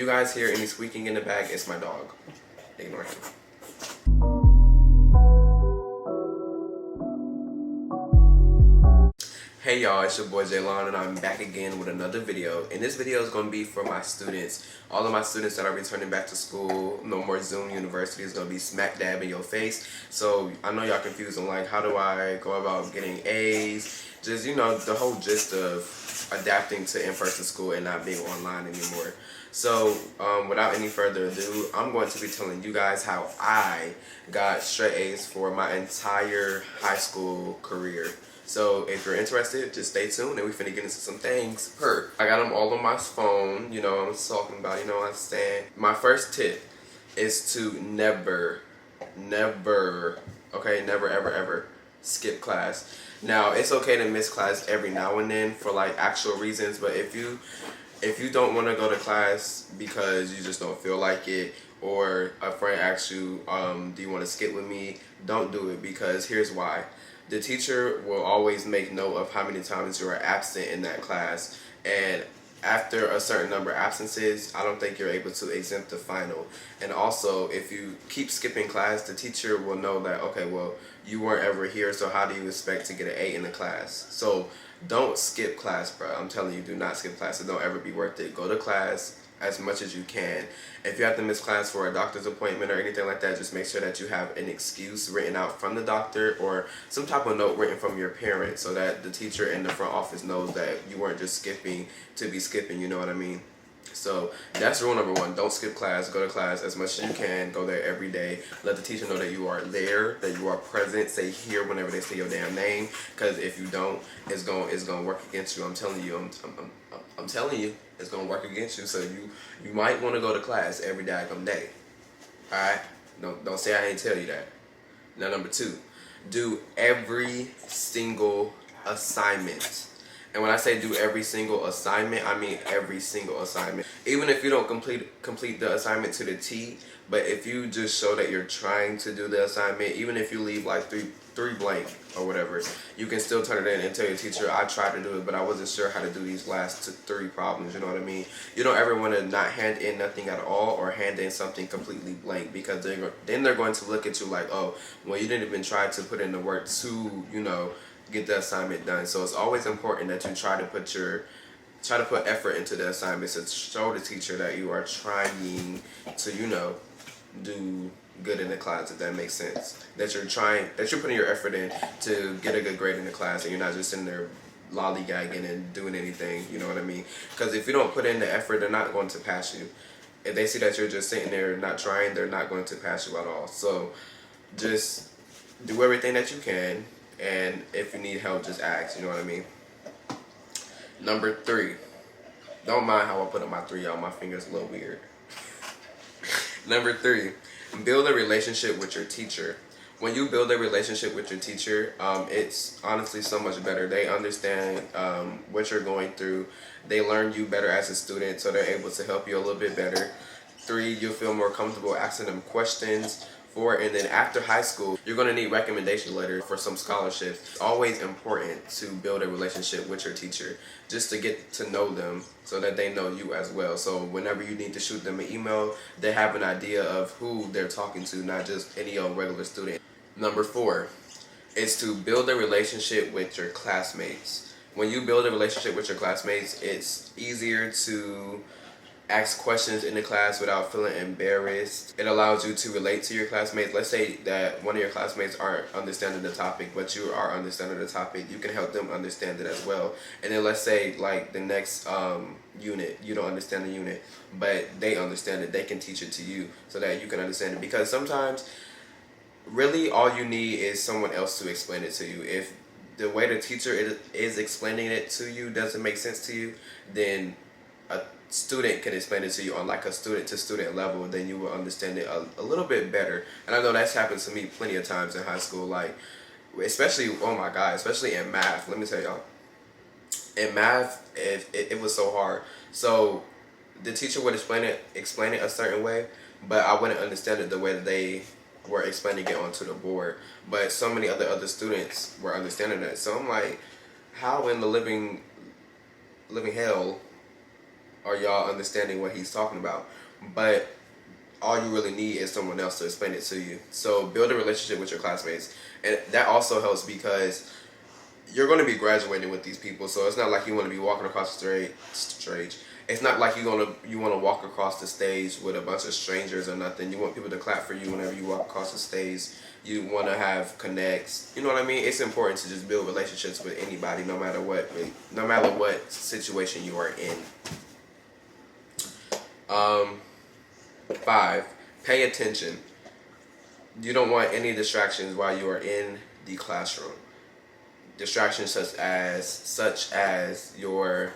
You guys hear any squeaking in the back? It's my dog. Ignore him. Hey y'all, it's your boy Yall and I'm back again with another video. And this video is going to be for my students. All of my students that are returning back to school. No more Zoom University is going to be smack dab in your face. So I know y'all confused on like, how do I go about getting A's? Just, you know, the whole gist of adapting to in-person school and not being online anymore. So without any further ado, I'm going to be telling you guys how I got straight A's for my entire high school career. So if you're interested, just stay tuned and we finna get into some things. I got them all on my phone, you know what I'm talking about, you know what I'm saying? My first tip is to never ever skip class. Now, it's okay to miss class every now and then for like actual reasons, but if you don't want to go to class because you just don't feel like it, or a friend asks you, do you want to skip with me? Don't do it, because here's why. The teacher will always make note of how many times you are absent in that class, and after a certain number of absences, I don't think you're able to exempt the final. And also, if you keep skipping class, the teacher will know that, okay, well, you weren't ever here, so how do you expect to get an A in the class? So don't skip class, bro. I'm telling you, do not skip class. It don't ever be worth it. Go to class as much as you can. If you have to miss class for a doctor's appointment or anything like that, just make sure that you have an excuse written out from the doctor or some type of note written from your parents, so that the teacher in the front office knows that you weren't just skipping to be skipping, you know what I mean? So that's rule number one. Don't skip class. Go to class as much as you can. Go there every day. Let the teacher know that you are there, that you are present. Say here whenever they say your damn name, because if you don't, it's gonna work against you. I'm telling you. I'm telling you, it's gonna work against you. So you might want to go to class every daggum day. All right. Don't say I ain't tell you that. Now, number two, do every single assignment. And when I say do every single assignment, I mean every single assignment. Even if you don't complete the assignment to the T, but if you just show that you're trying to do the assignment, even if you leave like three blank or whatever, you can still turn it in and tell your teacher, I tried to do it, but I wasn't sure how to do these last three problems, you know what I mean? You don't ever want to not hand in nothing at all or hand in something completely blank, because then they're going to look at you like, oh, well, you didn't even try to put in the work to, you know, get the assignment done. So it's always important that you try to put effort into the assignments to show the teacher that you are trying to, you know, do good in the class, if that makes sense. That you're putting your effort in to get a good grade in the class, and you're not just sitting there lollygagging and doing anything, you know what I mean? Because if you don't put in the effort, they're not going to pass you. If they see that you're just sitting there not trying, they're not going to pass you at all. So just do everything that you can, and if you need help, just ask, you know what I mean? Number three. Don't mind how I put up my three, y'all. My finger's a little weird. Number three, build a relationship with your teacher. When you build a relationship with your teacher, it's honestly so much better. They understand what you're going through. They learn you better as a student, so they're able to help you a little bit better. Three, you'll feel more comfortable asking them questions. 4, and then after high school, you're going to need recommendation letters for some scholarships. It's always important to build a relationship with your teacher, just to get to know them so that they know you as well. So whenever you need to shoot them an email, they have an idea of who they're talking to, not just any old regular student. Number 4 is to build a relationship with your classmates. When you build a relationship with your classmates, it's easier to ask questions in the class without feeling embarrassed. It allows you to relate to your classmates. Let's say that one of your classmates aren't understanding the topic, but you are understanding the topic. You can help them understand it as well. And then let's say like the next unit, you don't understand the unit, but they understand it. They can teach it to you so that you can understand it. Because sometimes really all you need is someone else to explain it to you. If the way the teacher is explaining it to you doesn't make sense to you, then a student can explain it to you on like a student to student level, then you will understand it a little bit better. And I know that's happened to me plenty of times in high school, like especially, oh my god, especially in math. Let me tell y'all, in math, it was so hard. So the teacher would explain it a certain way, but I wouldn't understand it the way that they were explaining it onto the board. But so many other students were understanding it. So I'm like, how in the living hell are y'all understanding what he's talking about? But all you really need is someone else to explain it to you. So build a relationship with your classmates, and that also helps because you're going to be graduating with these people. So it's not like you want to be walking across the stage. It's not like you want to walk across the stage with a bunch of strangers or nothing. You want people to clap for you whenever you walk across the stage. You want to have connects. You know what I mean? It's important to just build relationships with anybody, no matter what situation you are in. 5, pay attention. You don't want any distractions while you are in the classroom. Distractions such as your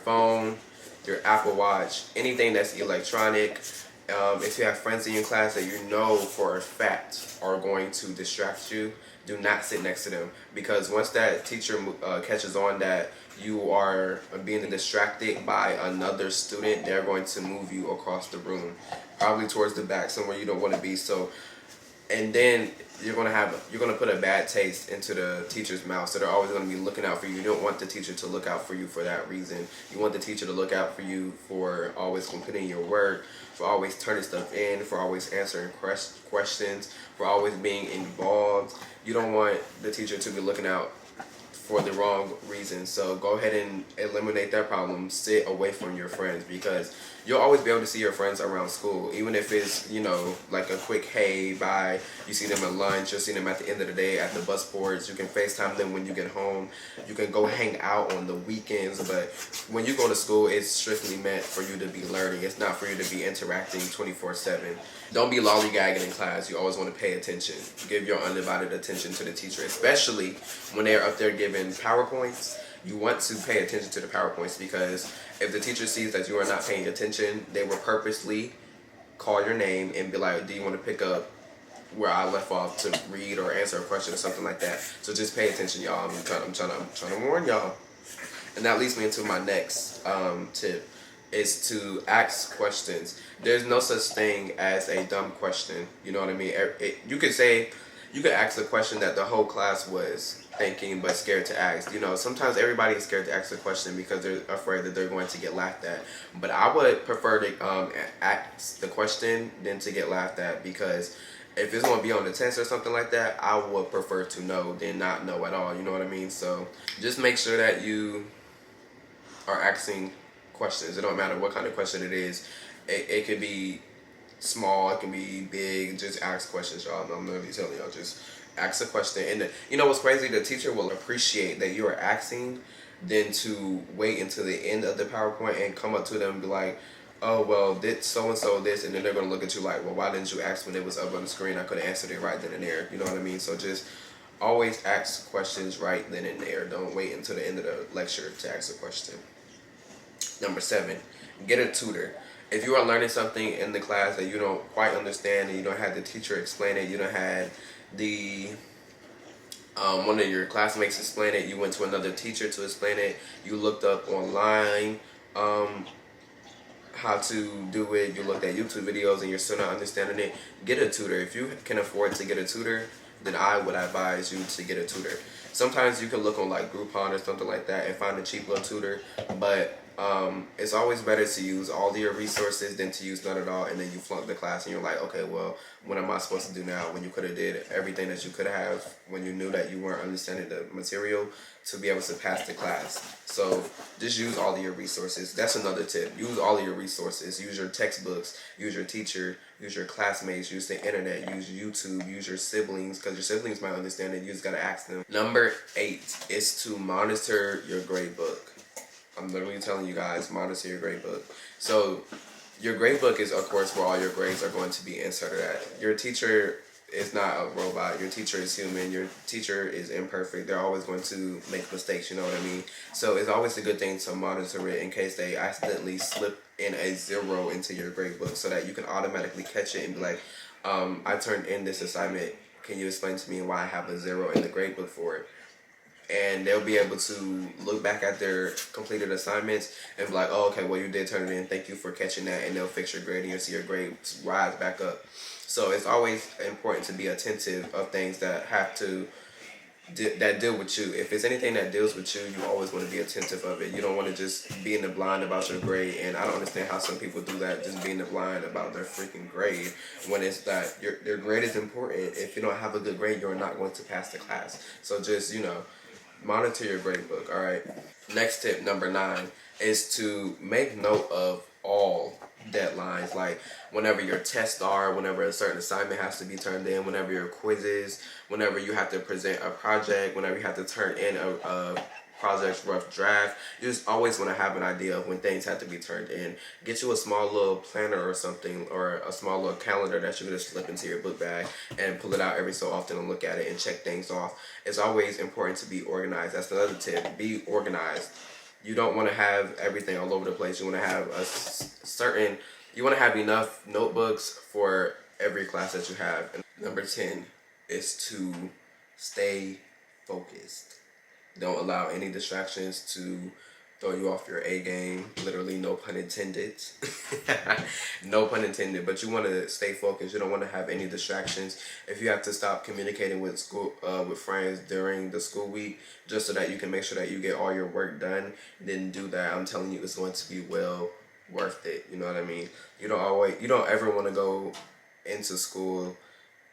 phone, your Apple Watch, anything that's electronic. If you have friends in your class that you know for a fact are going to distract you, do not sit next to them, because once that teacher catches on that you are being distracted by another student, they're going to move you across the room, probably towards the back, somewhere you don't want to be. So, and then you're gonna put a bad taste into the teacher's mouth. So they're always gonna be looking out for you. You don't want the teacher to look out for you for that reason. You want the teacher to look out for you for always completing your work, for always turning stuff in, for always answering questions, for always being involved. You don't want the teacher to be looking out for the wrong reason. So go ahead and eliminate that problem. Sit away from your friends, because you'll always be able to see your friends around school, even if it's, like a quick hey, bye. You see them at lunch, you'll see them at the end of the day at the bus boards. You can FaceTime them when you get home. You can go hang out on the weekends, but when you go to school, it's strictly meant for you to be learning. It's not for you to be interacting 24/7. Don't be lollygagging in class. You always want to pay attention. Give your undivided attention to the teacher, especially when they're up there giving PowerPoints. You want to pay attention to the PowerPoints, because if the teacher sees that you are not paying attention, they will purposely call your name and be like, do you want to pick up where I left off to read or answer a question or something like that? So just pay attention, y'all. I'm trying to warn y'all. And that leads me into my next tip, is to ask questions. There's no such thing as a dumb question. You know what I mean? You could ask a question that the whole class was thinking but scared to ask. Sometimes everybody is scared to ask a question because they're afraid that they're going to get laughed at. But I would prefer to ask the question than to get laughed at, because if it's going to be on the test or something like that, I would prefer to know than not know at all. You know what I mean? So just make sure that you are asking questions. It don't matter what kind of question it is. It could be small, it can be big. Just ask questions, y'all. I'm literally telling y'all, just ask a question. And what's crazy? The teacher will appreciate that you are asking than to wait until the end of the PowerPoint and come up to them and be like, oh, well, did so-and-so this, and then they're going to look at you like, well, why didn't you ask when it was up on the screen? I could have answered it right then and there. You know what I mean? So just always ask questions right then and there. Don't wait until the end of the lecture to ask a question. Number 7, get a tutor. If you are learning something in the class that you don't quite understand and you don't have the teacher explain it, you don't have the one of your classmates explain it, you went to another teacher to explain it, you looked up online how to do it, you looked at YouTube videos and you're still not understanding it, get a tutor. If you can afford to get a tutor, then I would advise you to get a tutor. Sometimes you can look on like Groupon or something like that and find a cheap little tutor, but it's always better to use all of your resources than to use none at all, and then you flunk the class and you're like, okay, well, what am I supposed to do now? When you could have did everything that you could have when you knew that you weren't understanding the material to be able to pass the class. So just use all of your resources. That's another tip. Use all of your resources. Use your textbooks, use your teacher, use your classmates, use the internet, use YouTube, use your siblings, because your siblings might understand it. You just got to ask them. Number 8 is to monitor your gradebook. I'm literally telling you guys, monitor your gradebook. So your gradebook is, of course, where all your grades are going to be inserted at. Your teacher is not a robot. Your teacher is human. Your teacher is imperfect. They're always going to make mistakes, you know what I mean? So it's always a good thing to monitor it in case they accidentally slip in a 0 into your gradebook, so that you can automatically catch it and be like, I turned in this assignment. Can you explain to me why I have a 0 in the gradebook for it? And they'll be able to look back at their completed assignments and be like, oh, okay, well, you did turn it in. Thank you for catching that. And they'll fix your grade and you'll see your grades rise back up. So it's always important to be attentive of things that have to that deal with you. If it's anything that deals with you, you always want to be attentive of it. You don't want to just be in the blind about your grade. And I don't understand how some people do that, just being in the blind about their freaking grade, when it's that your grade is important. If you don't have a good grade, you're not going to pass the class. So just, monitor your grade book. All right. Next tip, number 9, is to make note of all deadlines. Like whenever your tests are, whenever a certain assignment has to be turned in, whenever your quizzes, whenever you have to present a project, whenever you have to turn in a project's rough draft. You just always want to have an idea of when things have to be turned in. Get you a small little planner or something, or a small little calendar that you're going to slip into your book bag and pull it out every so often and look at it and check things off. It's always important to be organized. That's another tip. Be organized. You don't want to have everything all over the place. You want to have you want to have enough notebooks for every class that you have. And number 10 is to stay focused. Don't allow any distractions to throw you off your A game. Literally, no pun intended. No pun intended. But you want to stay focused. You don't want to have any distractions. If you have to stop communicating with with friends during the school week, just so that you can make sure that you get all your work done, then do that. I'm telling you, it's going to be well worth it. You know what I mean? You don't ever want to go into school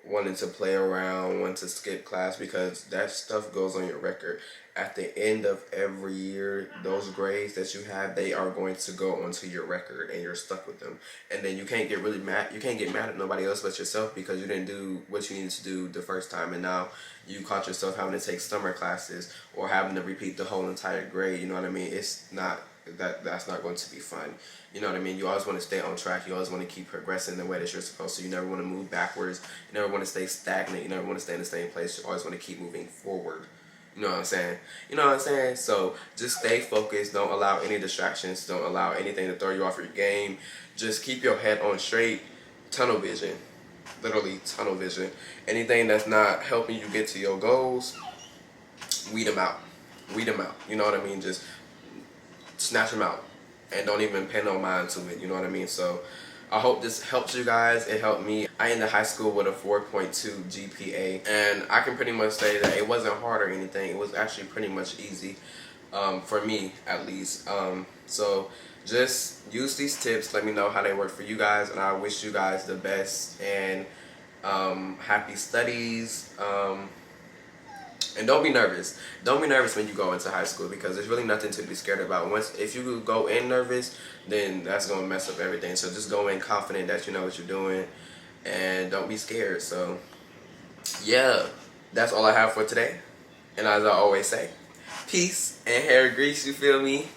wanting to play around, wanting to skip class, because that stuff goes on your record. At the end of every year, those grades that you have, they are going to go onto your record, and you're stuck with them. And then you can't get really mad. You can't get mad at nobody else but yourself, because you didn't do what you needed to do the first time, and now you caught yourself having to take summer classes or having to repeat the whole entire grade. You know what I mean? It's not that's not going to be fun. You know what I mean? You always want to stay on track. You always want to keep progressing the way that you're supposed to. You never want to move backwards. You never want to stay stagnant. You never want to stay in the same place. You always want to keep moving forward. You know what I'm saying? You know what I'm saying? So just stay focused. Don't allow any distractions. Don't allow anything to throw you off your game. Just keep your head on straight. Tunnel vision. Literally tunnel vision. Anything that's not helping you get to your goals, weed them out. Weed them out. You know what I mean? Just snatch them out. And don't even pay no mind to it. You know what I mean? So I hope this helps you guys. It helped me. I ended high school with a 4.2 GPA, and I can pretty much say that it wasn't hard or anything. It was actually pretty much easy, for me at least. So just use these tips. Let me know how they work for you guys, and I wish you guys the best and happy studies. And don't be nervous. Don't be nervous when you go into high school, because there's really nothing to be scared about. If you go in nervous, then that's going to mess up everything. So just go in confident that you know what you're doing, and don't be scared. So yeah, that's all I have for today. And as I always say, peace and hair grease, you feel me?